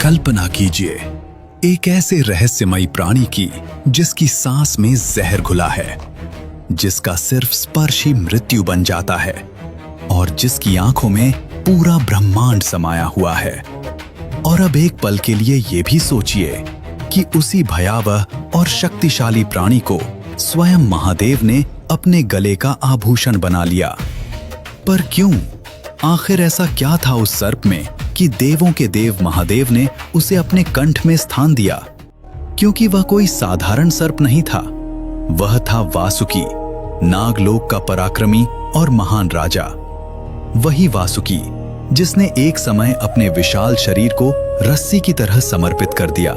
कल्पना कीजिए एक ऐसे रहस्यमयी प्राणी की जिसकी सांस में जहर घुला है, जिसका सिर्फ स्पर्श ही मृत्यु बन जाता है और जिसकी आंखों में पूरा ब्रह्मांड समाया हुआ है। और अब एक पल के लिए ये भी सोचिए कि उसी भयावह और शक्तिशाली प्राणी को स्वयं महादेव ने अपने गले का आभूषण बना लिया। पर क्यों? आखिर ऐसा क्या था उस सर्प में कि देवों के देव महादेव ने उसे अपने कंठ में स्थान दिया? क्योंकि वह कोई साधारण सर्प नहीं था, वह था वासुकी, नागलोक का पराक्रमी और महान राजा। वही वासुकी जिसने एक समय अपने विशाल शरीर को रस्सी की तरह समर्पित कर दिया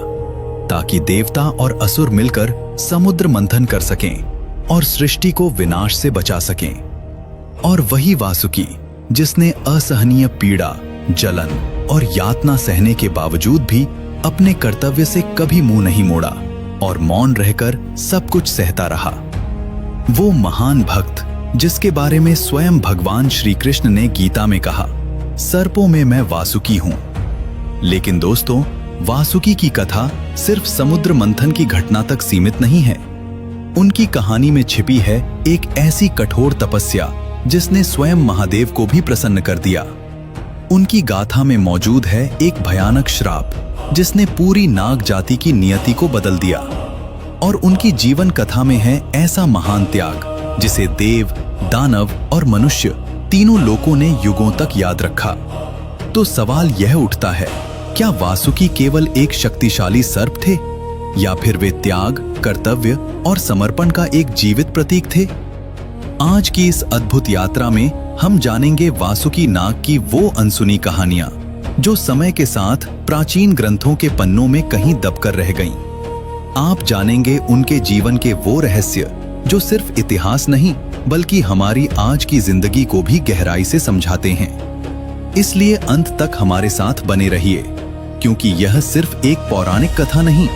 ताकि देवता और असुर मिलकर समुद्र मंथन कर सकें और सृष्टि को विनाश से बचा सकें। और वही वासुकी जिसने असहनीय पीड़ा, जलन और यातना सहने के बावजूद भी अपने कर्तव्य से कभी मुंह नहीं मोड़ा और मौन रहकर सब कुछ सहता रहा। वो महान भक्त जिसके बारे में स्वयं भगवान श्री कृष्ण ने गीता में कहा, सर्पों में मैं वासुकी हूं। लेकिन दोस्तों, वासुकी की कथा सिर्फ समुद्र मंथन की घटना तक सीमित नहीं है। उनकी कहानी में छिपी है एक ऐसी कठोर तपस्या जिसने स्वयं महादेव को भी प्रसन्न कर दिया। उनकी गाथा में मौजूद है एक भयानक श्राप जिसने पूरी नाग जाति की नियति को बदल दिया। और उनकी जीवन कथा में है ऐसा महान त्याग जिसे देव, दानव और मनुष्य तीनों लोकों ने युगों तक याद रखा। तो सवाल यह उठता है, क्या वासुकी केवल एक शक्तिशाली सर्प थे या फिर वे त्याग, कर्तव्य और समर्पण का एक जीवित प्रतीक थे? आज की इस अद्भुत यात्रा में हम जानेंगे वासुकी नाग की वो अनसुनी कहानियां जो समय के साथ प्राचीन ग्रंथों के पन्नों में कहीं दबकर रह गईं। आप जानेंगे उनके जीवन के वो रहस्य जो सिर्फ इतिहास नहीं बल्कि हमारी आज की जिंदगी को भी गहराई से समझाते हैं। इसलिए अंत तक हमारे साथ बने रहिए, क्योंकि यह सिर्फ एक पौराणिक कथा नहीं,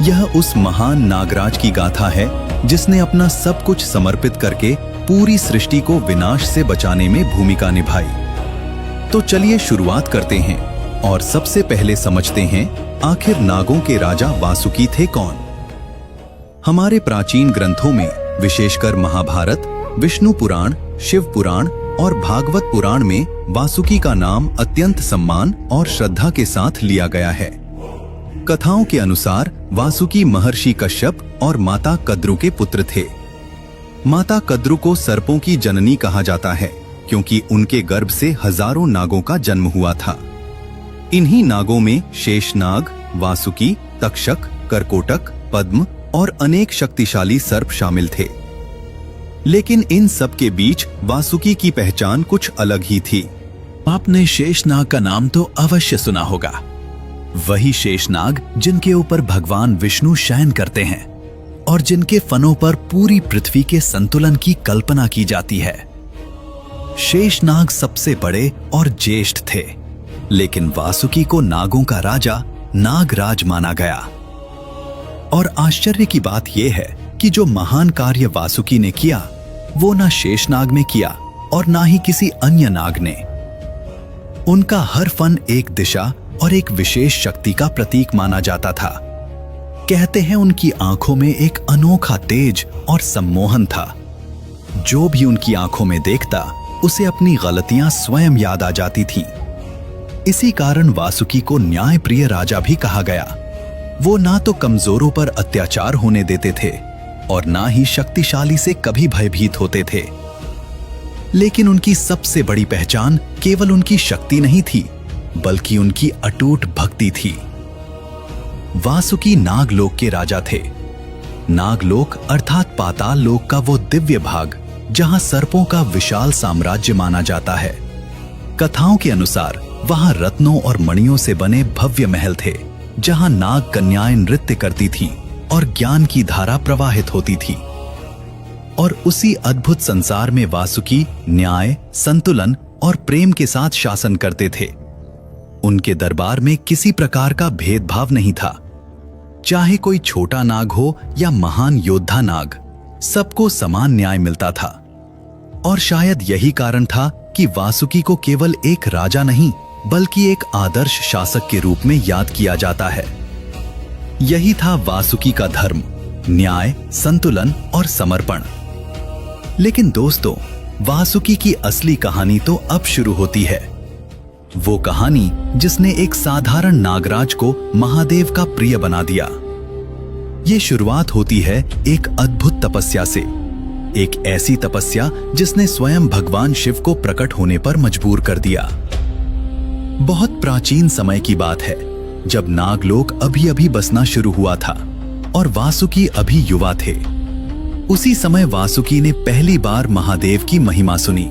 यह उस महान नागराज की गाथा है जिसने अपना सब कुछ समर्पित करके पूरी सृष्टि को विनाश से बचाने में भूमिका निभाई। तो चलिए शुरुआत करते हैं और सबसे पहले समझते हैं आखिर नागों के राजा वासुकी थे कौन। हमारे प्राचीन ग्रंथों में, विशेषकर महाभारत, विष्णु पुराण, शिव पुराण और भागवत पुराण में वासुकी का नाम अत्यंत सम्मान और श्रद्धा के साथ लिया गया है। कथाओं के अनुसार वासुकी महर्षि कश्यप और माता कद्रु के पुत्र थे। माता कद्रु को सर्पों की जननी कहा जाता है क्योंकि उनके गर्भ से हजारों नागों का जन्म हुआ था। इन्हीं नागों में शेषनाग, वासुकी, तक्षक, करकोटक, पद्म और अनेक शक्तिशाली सर्प शामिल थे। लेकिन इन सब के बीच वासुकी की पहचान कुछ अलग ही थी। आपने शेषनाग का नाम तो अवश्य सुना होगा। वही शेषनाग जिनके ऊपर भगवान विष्णु शयन करते हैं और जिनके फनों पर पूरी पृथ्वी के संतुलन की कल्पना की जाती है। शेषनाग सबसे बड़े और ज्येष्ठ थे, लेकिन वासुकी को नागों का राजा नागराज माना गया। और आश्चर्य की बात यह है कि जो महान कार्य वासुकी ने किया वो ना शेषनाग ने किया और ना ही किसी अन्य नाग ने। उनका हर फन एक दिशा और एक विशेष शक्ति का प्रतीक माना जाता था। कहते हैं उनकी आंखों में एक अनोखा तेज और सम्मोहन था। जो भी उनकी आंखों में देखता उसे अपनी गलतियां स्वयं याद आ जाती थीं। इसी कारण वासुकी को न्यायप्रिय राजा भी कहा गया। वो ना तो कमजोरों पर अत्याचार होने देते थे और ना ही शक्तिशाली से कभी भयभीत होते थे। लेकिन उनकी सबसे बड़ी पहचान केवल उनकी शक्ति नहीं थी, बल्कि उनकी अटूट भक्ति थी। वासुकी नागलोक के राजा थे। नागलोक अर्थात पाताल लोक का वो दिव्य भाग जहां सर्पों का विशाल साम्राज्य माना जाता है। कथाओं के अनुसार वहां रत्नों और मणियों से बने भव्य महल थे, जहां नाग कन्याएं नृत्य करती थीं और ज्ञान की धारा प्रवाहित होती थी। और उसी अद्भुत संसार में वासुकी न्याय, संतुलन और प्रेम के साथ शासन करते थे। उनके दरबार में किसी प्रकार का भेदभाव नहीं था। चाहे कोई छोटा नाग हो या महान योद्धा नाग, सबको समान न्याय मिलता था। और शायद यही कारण था कि वासुकी को केवल एक राजा नहीं बल्कि एक आदर्श शासक के रूप में याद किया जाता है। यही था वासुकी का धर्म, न्याय, संतुलन और समर्पण। लेकिन दोस्तों, वासुकी की असली कहानी तो अब शुरू होती है। वो कहानी जिसने एक साधारण नागराज को महादेव का प्रिय बना दिया। ये शुरुआत होती है एक अद्भुत तपस्या से, एक ऐसी तपस्या जिसने स्वयं भगवान शिव को प्रकट होने पर मजबूर कर दिया। बहुत प्राचीन समय की बात है, जब नागलोक अभी अभी बसना शुरू हुआ था और वासुकी अभी युवा थे। उसी समय वासुकी ने पहली बार महादेव की महिमा सुनी,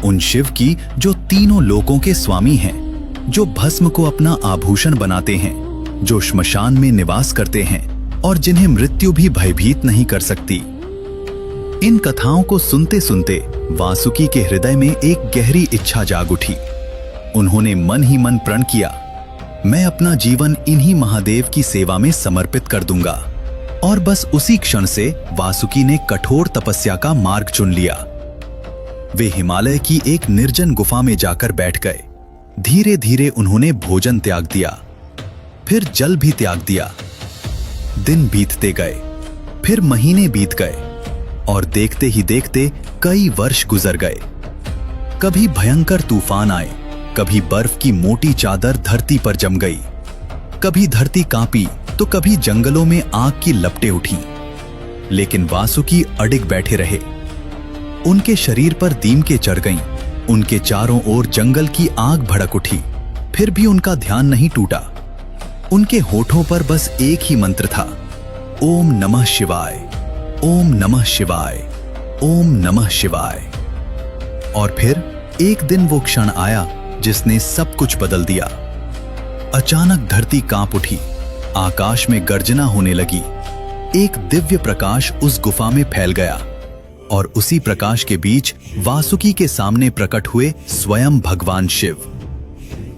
उन शिव की जो तीनों लोकों के स्वामी हैं, जो भस्म को अपना आभूषण बनाते हैं, जो श्मशान में निवास करते हैं और जिन्हें मृत्यु भी भयभीत नहीं कर सकती। इन कथाओं को सुनते सुनते वासुकी के हृदय में एक गहरी इच्छा जाग उठी। उन्होंने मन ही मन प्रण किया, मैं अपना जीवन इन्हीं महादेव की सेवा में समर्पित कर दूंगा। और बस उसी क्षण से वासुकी ने कठोर तपस्या का मार्ग चुन लिया। वे हिमालय की एक निर्जन गुफा में जाकर बैठ गए। धीरे धीरे उन्होंने भोजन त्याग दिया, फिर जल भी त्याग दिया। दिन बीतते गए, फिर महीने बीत गए और देखते ही देखते कई वर्ष गुजर गए। कभी भयंकर तूफान आए, कभी बर्फ की मोटी चादर धरती पर जम गई, कभी धरती कांपी तो कभी जंगलों में आग की लपटें उठी। लेकिन वासुकी अडिग बैठे रहे। उनके शरीर पर दीमकें चढ़ गईं, उनके चारों ओर जंगल की आग भड़क उठी, फिर भी उनका ध्यान नहीं टूटा। उनके होठों पर बस एक ही मंत्र था, ओम नमः शिवाय, ओम नमः शिवाय, ओम नमः शिवाय। और फिर एक दिन वो क्षण आया जिसने सब कुछ बदल दिया। अचानक धरती कांप उठी, आकाश में गर्जना होने लगी। एक दिव्य प्रकाश उस गुफा में फैल गया और उसी प्रकाश के बीच वासुकी के सामने प्रकट हुए स्वयं भगवान शिव।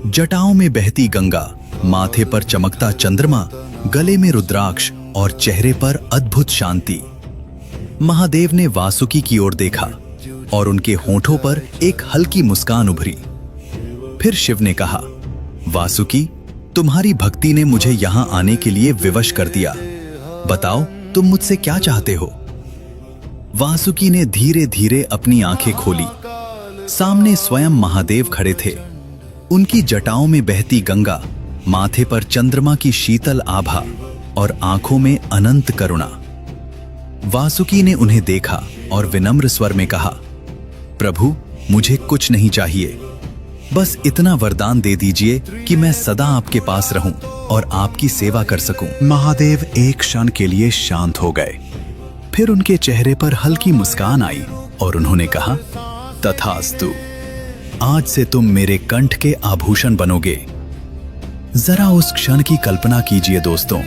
जटाओं में बहती गंगा, माथे पर चमकता चंद्रमा, गले में रुद्राक्ष और चेहरे पर अद्भुत शांति। महादेव ने वासुकी की ओर देखा और उनके होठों पर एक हल्की मुस्कान उभरी। फिर शिव ने कहा, वासुकी, तुम्हारी भक्ति ने मुझे यहां आने के लिए विवश कर दिया। बताओ, तुम मुझसे क्या चाहते हो? वासुकी ने धीरे धीरे अपनी आंखें खोली। सामने स्वयं महादेव खड़े थे। उनकी जटाओं में बहती गंगा, माथे पर चंद्रमा की शीतल आभा और आंखों में अनंत करुणा। वासुकी ने उन्हें देखा और विनम्र स्वर में कहा, प्रभु, मुझे कुछ नहीं चाहिए, बस इतना वरदान दे दीजिए कि मैं सदा आपके पास रहूं और आपकी सेवा कर सकूं। महादेव एक क्षण के लिए शांत हो गए, फिर उनके चेहरे पर हल्की मुस्कान आई और उन्होंने कहा, तथास्तु, आज से तुम मेरे कंठ के आभूषण बनोगे। जरा उस क्षण की कल्पना कीजिए दोस्तों,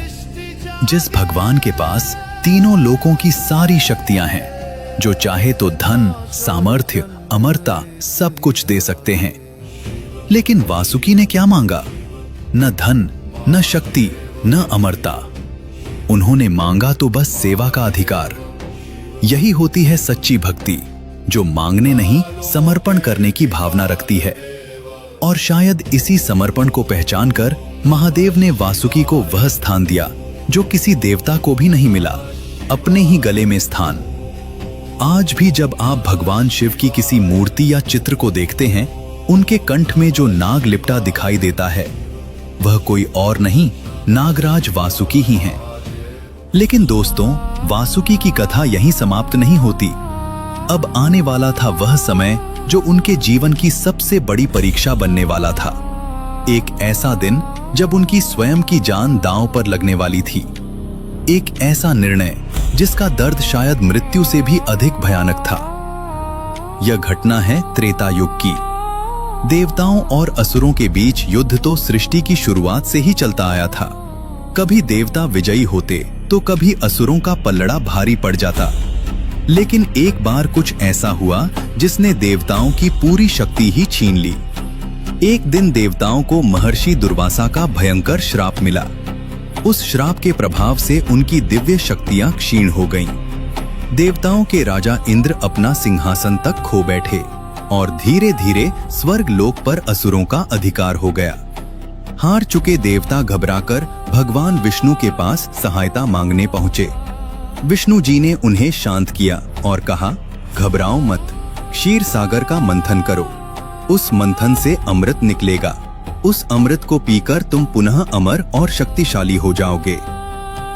जिस भगवान के पास तीनों लोकों की सारी शक्तियां हैं, जो चाहे तो धन, सामर्थ्य, अमरता सब कुछ दे सकते हैं। लेकिन वासुकी ने क्या मांगा? न धन, न शक्ति, न अमरता। उन्होंने मांगा तो बस सेवा का अधिकार। यही होती है सच्ची भक्ति, जो मांगने नहीं समर्पण करने की भावना रखती है। और शायद इसी समर्पण को पहचान कर महादेव ने वासुकी को वह स्थान दिया जो किसी देवता को भी नहीं मिला, अपने ही गले में स्थान। आज भी जब आप भगवान शिव की किसी मूर्ति या चित्र को देखते हैं, उनके कंठ में जो नाग लिपटा दिखाई देता है, वह कोई और नहीं, नागराज वासुकी ही हैं। लेकिन दोस्तों, वासुकी की कथा यहीं समाप्त नहीं होती। अब आने वाला था वह समय जो उनके जीवन की सबसे बड़ी परीक्षा बनने वाला था। एक ऐसा दिन जब उनकी स्वयं की जान दांव पर लगने वाली थी। एक ऐसा निर्णय जिसका दर्द शायद मृत्यु से भी अधिक भयानक था। यह घटना है त्रेता युग की। देवताओं और असुरों के बीच युद्ध तो सृष्टि की शुरुआत से ही चलता आया था। कभी देवता विजयी होते तो कभी असुरों का पल्लड़ा भारी पड़ जाता। लेकिन एक बार कुछ ऐसा हुआ जिसने देवताओं की पूरी शक्ति ही छीन ली। एक दिन देवताओं को महर्षि दुर्वासा का भयंकर श्राप मिला। उस श्राप के प्रभाव से उनकी दिव्य शक्तियां क्षीण हो गईं। देवताओं के राजा इंद्र अपना सिंहासन तक खो बैठे। और धीरे धीरे स्वर्ग लोक पर असुरों का अधिकार हो गया। हार चुके देवता घबराकर भगवान विष्णु के पास सहायता मांगने पहुंचे। विष्णु जी ने उन्हें शांत किया और कहा, घबराओ मत, क्षीर सागर का मंथन करो। उस मंथन से अमृत निकलेगा। उस अमृत को पीकर तुम पुनः अमर और शक्तिशाली हो जाओगे।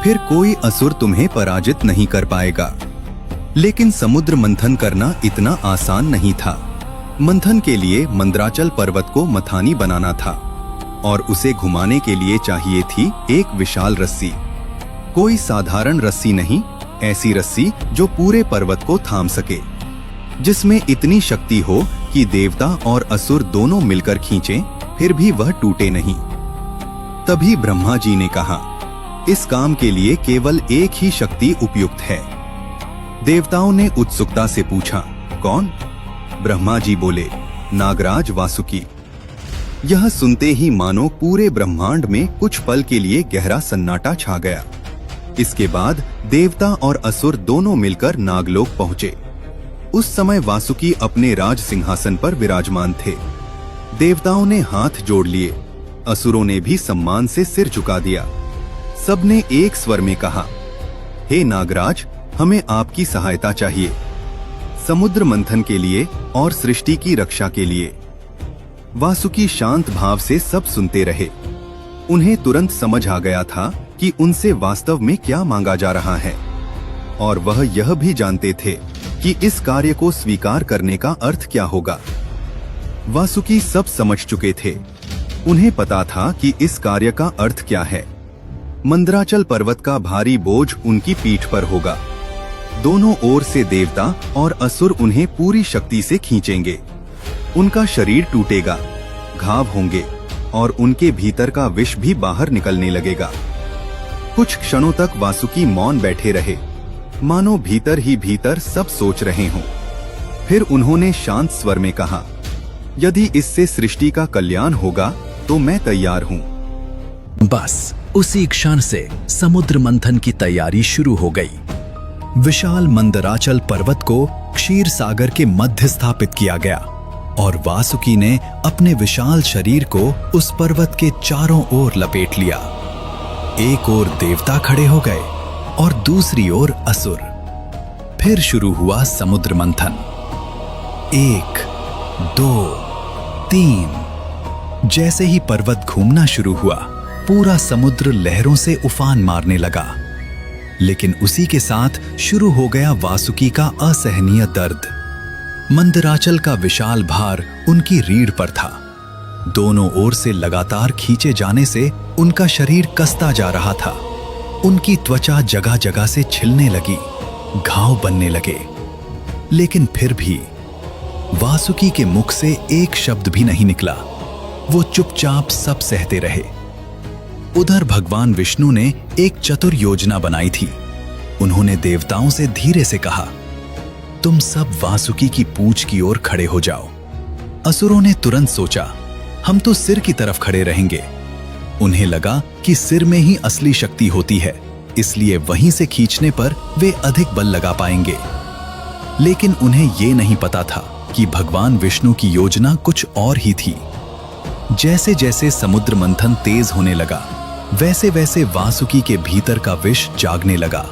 फिर कोई असुर तुम्हें पराजित नहीं कर पाएगा। लेकिन समुद्र मंथन करना इतना आसान नहीं था। मंथन के लिए मंदराचल पर्वत को मथानी बनाना था और उसे घुमाने के लिए चाहिए थी एक विशाल रस्सी। कोई साधारण रस्सी नहीं, ऐसी रस्सी जो पूरे पर्वत को थाम सके, जिसमें इतनी शक्ति हो कि देवता और असुर दोनों मिलकर खींचें फिर भी वह टूटे नहीं। तभी ब्रह्मा जी ने कहा, इस काम के लिए केवल एक ही शक्ति उपयुक्त है। देवताओं ने उत्सुकता से पूछा, कौन? ब्रह्मा जी बोले, नागराज वासुकी। यह सुनते ही मानो पूरे ब्रह्मांड में कुछ पल के लिए गहरा सन्नाटा छा गया। इसके बाद देवता और असुर दोनों मिलकर नागलोक पहुंचे। उस समय वासुकी अपने राज सिंहासन पर विराजमान थे। देवताओं ने हाथ जोड़ लिए, असुरों ने भी सम्मान से सिर झुका दिया। सबने एक स्वर में कहा, हे नागराज, हमें आपकी सहायता चाहिए, समुद्र मंथन के लिए और सृष्टि की रक्षा के लिए। वासुकी शांत भाव से सब सुनते रहे। उन्हें तुरंत समझ आ गया था कि उनसे वास्तव में क्या मांगा जा रहा है, और वह यह भी जानते थे कि इस कार्य को स्वीकार करने का अर्थ क्या होगा। वासुकी सब समझ चुके थे। उन्हें पता था कि इस कार्य का अर्थ क्या है। मंदराचल पर्वत का भारी बोझ उनकी पीठ पर होगा। दोनों ओर से देवता और असुर उन्हें पूरी शक्ति से खींचेंगे। उनका शरीर टूटेगा, घाव होंगे और उनके भीतर का विष भी बाहर निकलने लगेगा। कुछ क्षणों तक वासुकी मौन बैठे रहे, मानो भीतर ही भीतर सब सोच रहे हों। फिर उन्होंने शांत स्वर में कहा, यदि इससे सृष्टि का कल्याण होगा तो मैं तैयार हूं। बस उसी क्षण से समुद्र मंथन की तैयारी शुरू हो गई। विशाल मंदराचल पर्वत को क्षीर सागर के मध्य स्थापित किया गया और वासुकी ने अपने विशाल शरीर को उस पर्वत के चारों ओर लपेट लिया। एक ओर देवता खड़े हो गए और दूसरी ओर असुर। फिर शुरू हुआ समुद्र मंथन। 1, 2, 3। जैसे ही पर्वत घूमना शुरू हुआ, पूरा समुद्र लहरों से उफान मारने लगा। लेकिन उसी के साथ शुरू हो गया वासुकी का असहनीय दर्द। मंदराचल का विशाल भार उनकी रीढ़ पर था। दोनों ओर से लगातार खींचे जाने से उनका शरीर कसता जा रहा था। उनकी त्वचा जगह जगह से छिलने लगी, घाव बनने लगे। लेकिन फिर भी वासुकी के मुख से एक शब्द भी नहीं निकला। वो चुपचाप सब सहते रहे। उधर भगवान विष्णु ने एक चतुर योजना बनाई थी। उन्होंने देवताओं से धीरे से कहा, तुम सब वासुकी की पूंछ की ओर खड़े हो जाओ। असुरों ने तुरंत सोचा, हम तो सिर की तरफ खड़े रहेंगे। उन्हें लगा कि सिर में ही असली शक्ति होती है, इसलिए वहीं से खींचने पर वे अधिक बल लगा पाएंगे। लेकिन उन्हें ये नहीं पता था कि भगवान विष्णु की योजना कुछ और ही थी। जैसे जैसे समुद्र मंथन तेज होने लगा, वैसे वैसे वासुकी के भीतर का विष जागने लगा।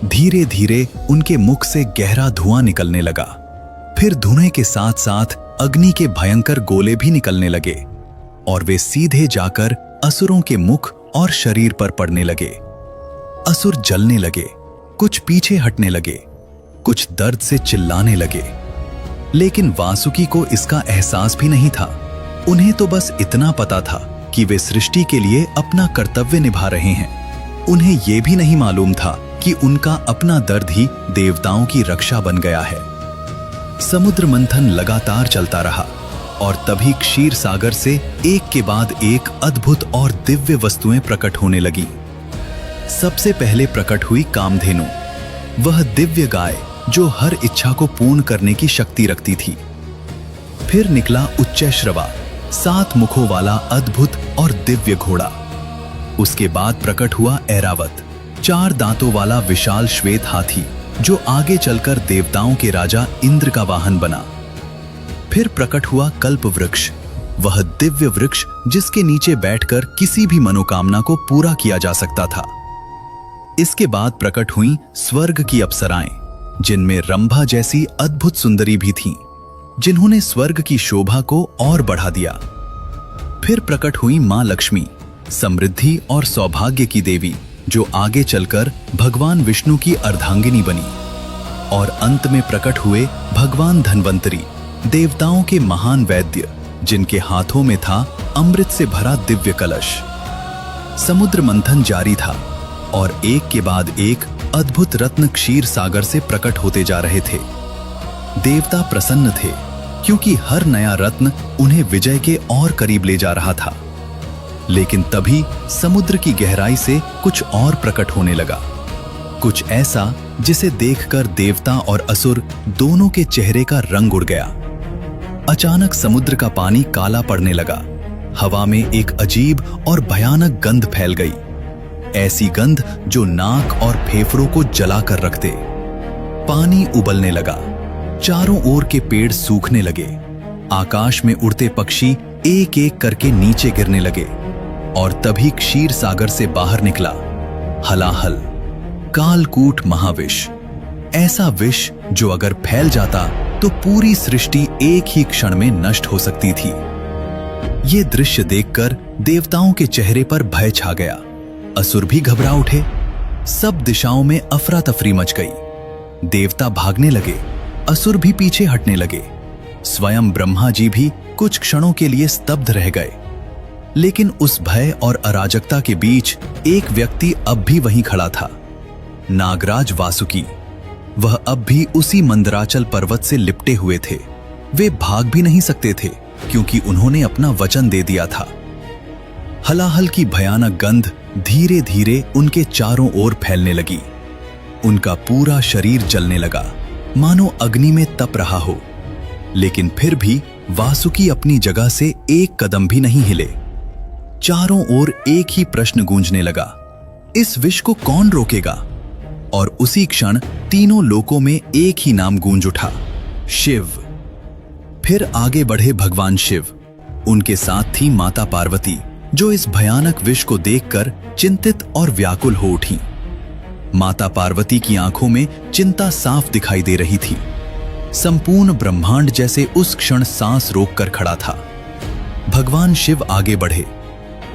धीरे धीरे उनके मुख से गहरा धुआं निकलने लगा। फिर धुएं के साथ साथ अग्नि के भयंकर गोले भी निकलने लगे और वे सीधे जाकर असुरों के मुख और शरीर पर पड़ने लगे। असुर जलने लगे, कुछ पीछे हटने लगे, कुछ दर्द से चिल्लाने लगे। लेकिन वासुकी को इसका एहसास भी नहीं था। उन्हें तो बस इतना पता था कि वे सृष्टि के लिए अपना कर्तव्य निभा रहे हैं। उन्हें यह भी नहीं मालूम था कि उनका अपना दर्द ही देवताओं की रक्षा बन गया है। समुद्र मंथन लगातार चलता रहा और तभी क्षीर सागर से एक के बाद एक अद्भुत और दिव्य वस्तुएं प्रकट होने लगी। सबसे पहले प्रकट हुई कामधेनु, वह दिव्य गाय जो हर इच्छा को पूर्ण करने की शक्ति रखती थी। फिर निकला उच्चैश्रवा, 7 मुखों वाला अद्भुत और दिव्य घोड़ा। उसके बाद प्रकट हुआ ऐरावत, 4 दांतों वाला विशाल श्वेत हाथी जो आगे चलकर देवताओं के राजा इंद्र का वाहन बना। फिर प्रकट हुआ कल्प वृक्ष, वह दिव्य वृक्ष जिसके नीचे बैठकर किसी भी मनोकामना को पूरा किया जा सकता था। इसके बाद प्रकट हुई स्वर्ग की अप्सराएं, जिनमें रंभा जैसी अद्भुत सुंदरी भी थीं, जिन्होंने स्वर्ग की शोभा को और बढ़ा दिया। फिर प्रकट हुई मां लक्ष्मी, समृद्धि और सौभाग्य की देवी, जो आगे चलकर भगवान विष्णु की अर्धांगिनी बनी। और अंत में प्रकट हुए भगवान धन्वंतरी, देवताओं के महान वैद्य, जिनके हाथों में था अमृत से भरा दिव्य कलश। समुद्र मंथन जारी था और एक के बाद एक अद्भुत रत्न क्षीर सागर से प्रकट होते जा रहे थे। देवता प्रसन्न थे क्योंकि हर नया रत्न उन्हें विजय के और करीब ले जा रहा था। लेकिन तभी समुद्र की गहराई से कुछ और प्रकट होने लगा, कुछ ऐसा जिसे देखकर देवता और असुर दोनों के चेहरे का रंग उड़ गया। अचानक समुद्र का पानी काला पड़ने लगा, हवा में एक अजीब और भयानक गंध फैल गई, ऐसी गंध जो नाक और फेफड़ों को जलाकर रख दे। पानी उबलने लगा, चारों ओर के पेड़ सूखने लगे, आकाश में उड़ते पक्षी एक एक करके नीचे गिरने लगे। और तभी क्षीर सागर से बाहर निकला हलाहल, कालकूट महाविष, ऐसा विष जो अगर फैल जाता तो पूरी सृष्टि एक ही क्षण में नष्ट हो सकती थी। ये दृश्य देखकर देवताओं के चेहरे पर भय छा गया, असुर भी घबरा उठे, सब दिशाओं में अफरा तफरी मच गई। देवता भागने लगे, असुर भी पीछे हटने लगे, स्वयं ब्रह्मा जी भी कुछ क्षणों के लिए स्तब्ध रह गए। लेकिन उस भय और अराजकता के बीच एक व्यक्ति अब भी वहीं खड़ा था, नागराज वासुकी। वह अब भी उसी मंदराचल पर्वत से लिपटे हुए थे। वे भाग भी नहीं सकते थे क्योंकि उन्होंने अपना वचन दे दिया था। हलाहल की भयानक गंध धीरे धीरे उनके चारों ओर फैलने लगी। उनका पूरा शरीर जलने लगा, मानो अग्नि में तप रहा हो। लेकिन फिर भी वासुकी अपनी जगह से एक कदम भी नहीं हिले। चारों ओर एक ही प्रश्न गूंजने लगा, इस विष को कौन रोकेगा? और उसी क्षण तीनों लोकों में एक ही नाम गूंज उठा, शिव। फिर आगे बढ़े भगवान शिव, उनके साथ थी माता पार्वती, जो इस भयानक विष को देखकर चिंतित और व्याकुल हो उठी। माता पार्वती की आंखों में चिंता साफ दिखाई दे रही थी। संपूर्ण ब्रह्मांड जैसे उस क्षण सांस रोककर खड़ा था। भगवान शिव आगे बढ़े,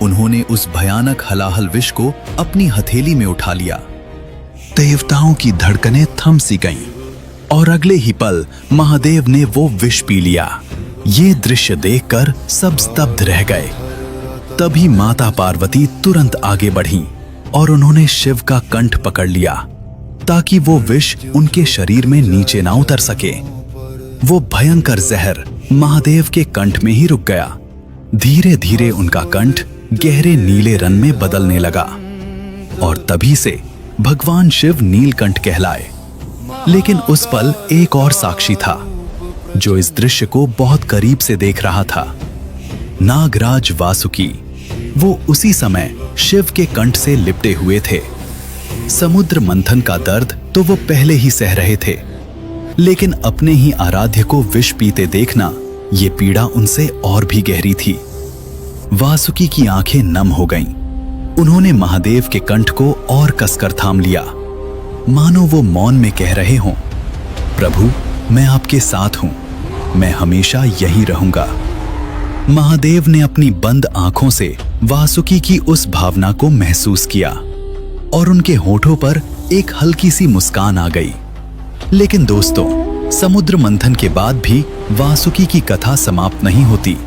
उन्होंने उस भयानक हलाहल विष को अपनी हथेली में उठा लिया। देवताओं की धड़कनें थम सी गईं और अगले ही पल महादेव ने वो विष पी लिया। ये दृश्य देखकर सब स्तब्ध रह गए। तभी माता पार्वती तुरंत आगे बढ़ीं और उन्होंने शिव का कंठ पकड़ लिया ताकि वो विष उनके शरीर में नीचे ना उतर सके। वो भयंकर जहर महादेव के कंठ में ही रुक गया। धीरे धीरे उनका कंठ गहरे नीले रंग में बदलने लगा और तभी से भगवान शिव नीलकंठ कहलाए। लेकिन उस पल एक और साक्षी था जो इस दृश्य को बहुत करीब से देख रहा था, नागराज वासुकी। वो उसी समय शिव के कंठ से लिपटे हुए थे। समुद्र मंथन का दर्द तो वो पहले ही सह रहे थे, लेकिन अपने ही आराध्य को विष पीते देखना, ये पीड़ा उनसे और भी गहरी थी। वासुकी की आंखें नम हो गईं। उन्होंने महादेव के कंठ को और कसकर थाम लिया, मानो वो मौन में कह रहे हों, प्रभु मैं आपके साथ हूं, मैं हमेशा यहीं रहूंगा। महादेव ने अपनी बंद आंखों से वासुकी की उस भावना को महसूस किया और उनके होठों पर एक हल्की सी मुस्कान आ गई। लेकिन दोस्तों, समुद्र मंथन के बाद भी वासुकी की कथा समाप्त नहीं होती।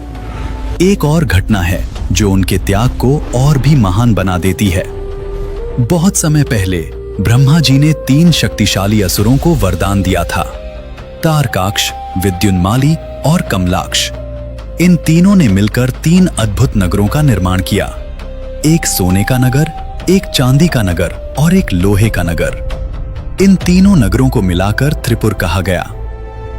एक और घटना है जो उनके त्याग को और भी महान बना देती है। बहुत समय पहले ब्रह्मा जी ने 3 शक्तिशाली असुरों को वरदान दिया था, तारकाक्ष, विद्युन्माली और कमलाक्ष। इन तीनों ने मिलकर 3 अद्भुत नगरों का निर्माण किया, एक सोने का नगर, एक चांदी का नगर और एक लोहे का नगर। इन तीनों नगरों को मिलाकर त्रिपुर कहा गया।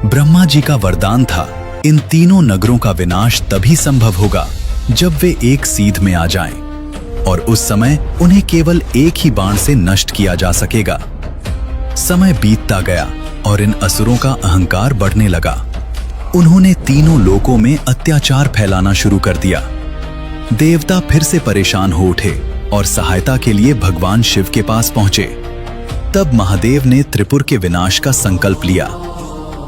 ब्रह्मा जी का वरदान था, इन तीनों नगरों का विनाश तभी संभव होगा जब वे एक सीध में आ जाएं, और उस समय उन्हें केवल एक ही बाण से नष्ट किया जा सकेगा। समय बीतता गया और इन असुरों का अहंकार बढ़ने लगा। उन्होंने तीनों लोकों में अत्याचार फैलाना शुरू कर दिया। देवता फिर से परेशान हो उठे और सहायता के लिए भगवान शिव के पास पहुंचे। तब महादेव ने त्रिपुर के विनाश का संकल्प लिया।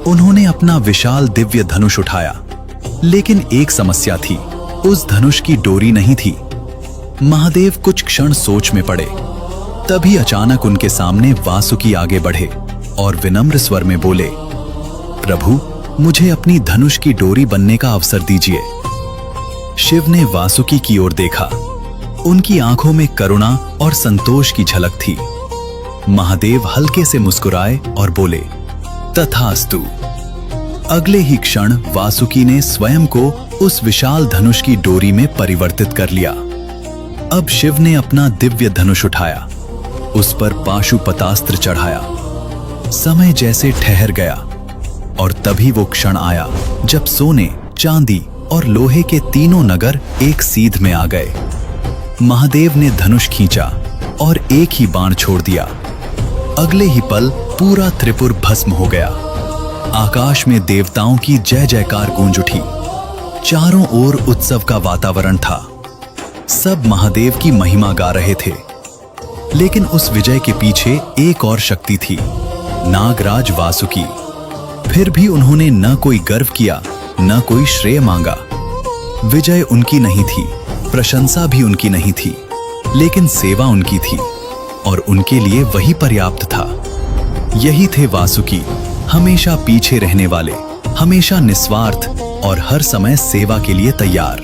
उन्होंने अपना विशाल दिव्य धनुष उठाया, लेकिन एक समस्या थी, उस धनुष की डोरी नहीं थी। महादेव कुछ क्षण सोच में पड़े। तभी अचानक उनके सामने वासुकी आगे बढ़े और विनम्र स्वर में बोले, प्रभु, मुझे अपनी धनुष की डोरी बनने का अवसर दीजिए। शिव ने वासुकी की ओर देखा। उनकी आंखों में करुणा और संतोष की झलक थी। महादेव हल्के से मुस्कुराए और बोले, तथास्तु। अगले ही क्षण वासुकी ने स्वयं को उस विशाल धनुष की डोरी में परिवर्तित कर लिया। अब शिव ने अपना दिव्य धनुष उठाया, उस पर पाशुपतास्त्र चढ़ाया। समय जैसे ठहर गया और तभी वो क्षण आया जब सोने, चांदी और लोहे के तीनों नगर एक सीध में आ गए। महादेव ने धनुष खींचा और एक ही बाण छोड़ दिया। अगले ही पल पूरा त्रिपुर भस्म हो गया। आकाश में देवताओं की जय जयकार गूंज उठी। चारों ओर उत्सव का वातावरण था। सब महादेव की महिमा गा रहे थे। लेकिन उस विजय के पीछे एक और शक्ति थी, नागराज वासुकी। फिर भी उन्होंने न कोई गर्व किया, न कोई श्रेय मांगा। विजय उनकी नहीं थी, प्रशंसा भी उनकी नहीं थी, लेकिन सेवा उनकी थी और उनके लिए वही पर्याप्त था। यही थे वासुकी, हमेशा पीछे रहने वाले, हमेशा निस्वार्थ और हर समय सेवा के लिए तैयार।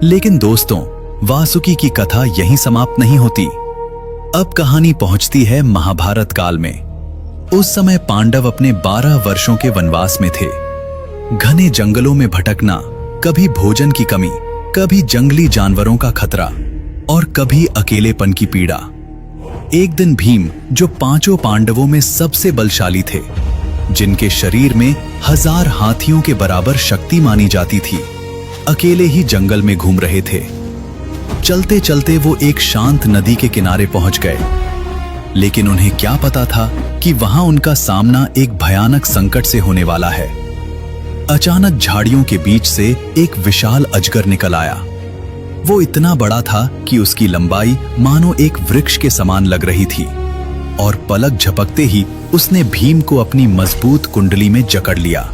लेकिन दोस्तों, वासुकी की कथा यहीं समाप्त नहीं होती। अब कहानी पहुंचती है महाभारत काल में। उस समय पांडव अपने 12 वर्षों के वनवास में थे। घने जंगलों में भटकना, कभी भोजन की कमी, कभी जंगली जानवरों का खतरा और कभी अकेलेपन की पीड़ा। एक दिन भीम, जो 5 पांडवों में सबसे बलशाली थे, जिनके शरीर में 1000 हाथियों के बराबर शक्ति मानी जाती थी, अकेले ही जंगल में घूम रहे थे। चलते चलते वो एक शांत नदी के किनारे पहुंच गए। लेकिन उन्हें क्या पता था कि वहां उनका सामना एक भयानक संकट से होने वाला है। अचानक झाड़ियों के बीच से एक विशाल अजगर निकल आया। वो इतना बड़ा था कि उसकी लंबाई मानो एक वृक्ष के समान लग रही थी और पलक झपकते ही उसने भीम को अपनी मजबूत कुंडली में जकड़ लिया।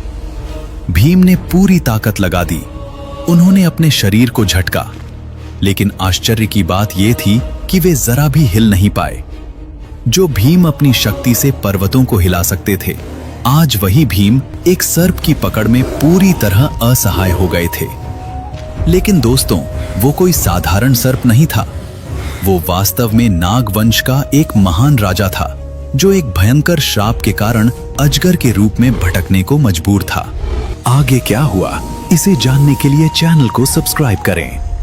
भीम ने पूरी ताकत लगा दी। उन्होंने अपने शरीर को झटका, लेकिन आश्चर्य की बात यह थी कि वे जरा भी हिल नहीं पाए। जो भीम अपनी शक्ति से पर्वतों को हिला सकते थे, आज वही भीम एक सर्प की पकड़ में पूरी तरह असहाय हो गए थे। लेकिन दोस्तों, वो कोई साधारण सर्प नहीं था। वो वास्तव में नागवंश का एक महान राजा था, जो एक भयंकर श्राप के कारण अजगर के रूप में भटकने को मजबूर था। आगे क्या हुआ, इसे जानने के लिए चैनल को सब्सक्राइब करें।